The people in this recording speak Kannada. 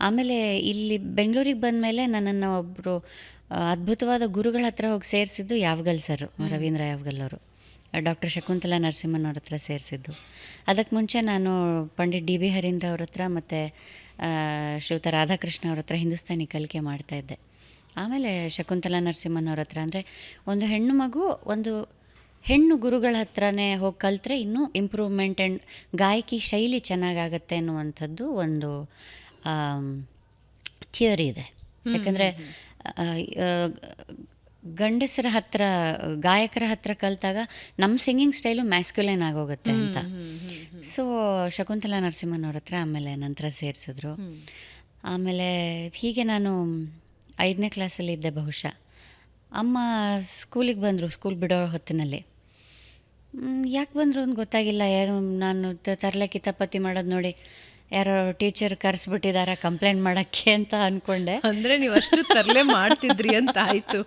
ಆಮೇಲೆ ಇಲ್ಲಿ ಬೆಂಗಳೂರಿಗೆ ಬಂದಮೇಲೆ ನನ್ನನ್ನು ಒಬ್ಬರು ಅದ್ಭುತವಾದ ಗುರುಗಳ ಹತ್ರ ಹೋಗಿ ಸೇರಿಸಿದ್ದು ಯಾವಗಲ್ ಸರ್, ರವೀಂದ್ರ ಯಾವಗಲ್ ಅವರು, ಡಾಕ್ಟರ್ ಶಕುಂತಲಾ ನರಸಿಂಹನ್ ಅವ್ರ ಹತ್ರ ಸೇರಿಸಿದ್ದು. ಅದಕ್ಕೆ ಮುಂಚೆ ನಾನು ಪಂಡಿತ್ ಡಿ ಬಿ ಹರೀಂದ್ರ ಅವ್ರ ಹತ್ರ ಮತ್ತು ಶ್ರೀಯುತ ರಾಧಾಕೃಷ್ಣ ಅವ್ರ ಹತ್ರ ಹಿಂದೂಸ್ತಾನಿ ಕಲಿಕೆ ಮಾಡ್ತಾಯಿದ್ದೆ. ಆಮೇಲೆ ಶಕುಂತಲಾ ನರಸಿಂಹನ್ ಅವ್ರ ಹತ್ರ, ಅಂದರೆ ಒಂದು ಹೆಣ್ಣು ಮಗು ಒಂದು ಹೆಣ್ಣು ಗುರುಗಳ ಹತ್ರನೇ ಹೋಗಿ ಕಲಿತ್ರೆ ಇನ್ನೂ ಇಂಪ್ರೂವ್ಮೆಂಟ್ ಆ್ಯಂಡ್ ಗಾಯಕಿ ಶೈಲಿ ಚೆನ್ನಾಗಾಗತ್ತೆ ಅನ್ನುವಂಥದ್ದು ಒಂದು ಥಿಯರಿ ಇದೆ. ಯಾಕಂದರೆ ಗಂಡಸರ ಹತ್ರ, ಗಾಯಕರ ಹತ್ರ ಕಲಿತಾಗ ನಮ್ಮ ಸಿಂಗಿಂಗ್ ಸ್ಟೈಲು ಮ್ಯಾಸ್ಕ್ಯುಲೈನ್ ಆಗೋಗುತ್ತೆ ಅಂತ. ಸೊ ಶಕುಂತಲಾ ನರಸಿಂಹನ್ ಅವ್ರ ಹತ್ರ ಆಮೇಲೆ ನಂತರ ಸೇರಿಸಿದ್ರು. ಆಮೇಲೆ ಹೀಗೆ ನಾನು 5ನೇ ಕ್ಲಾಸಲ್ಲಿ ಇದ್ದೆ ಬಹುಶಃ. ಅಮ್ಮ ಸ್ಕೂಲಿಗೆ ಬಂದರು, ಸ್ಕೂಲ್ ಬಿಡೋ ಹೊತ್ತಿನಲ್ಲಿ. ಯಾಕೆ ಬಂದರು ಅಂತ ಗೊತ್ತಾಗಿಲ್ಲ. ಯಾರು ನಾನು ತರಲೆ ಕಿತಾಪತಿ ಮಾಡೋದು ನೋಡಿ ಯಾರೋ ಟೀಚರ್ ಕರೆಸ್ಬಿಟ್ಟಿದ್ದಾರೆ ಕಂಪ್ಲೇಂಟ್ ಮಾಡೋಕ್ಕೆ ಅಂತ ಅಂದ್ಕೊಂಡೆ. ಅಂದರೆ ನೀವು ಅಷ್ಟು ತರಲೆ ಮಾಡ್ತಿದ್ರಿ ಅಂತ ಆಯಿತು.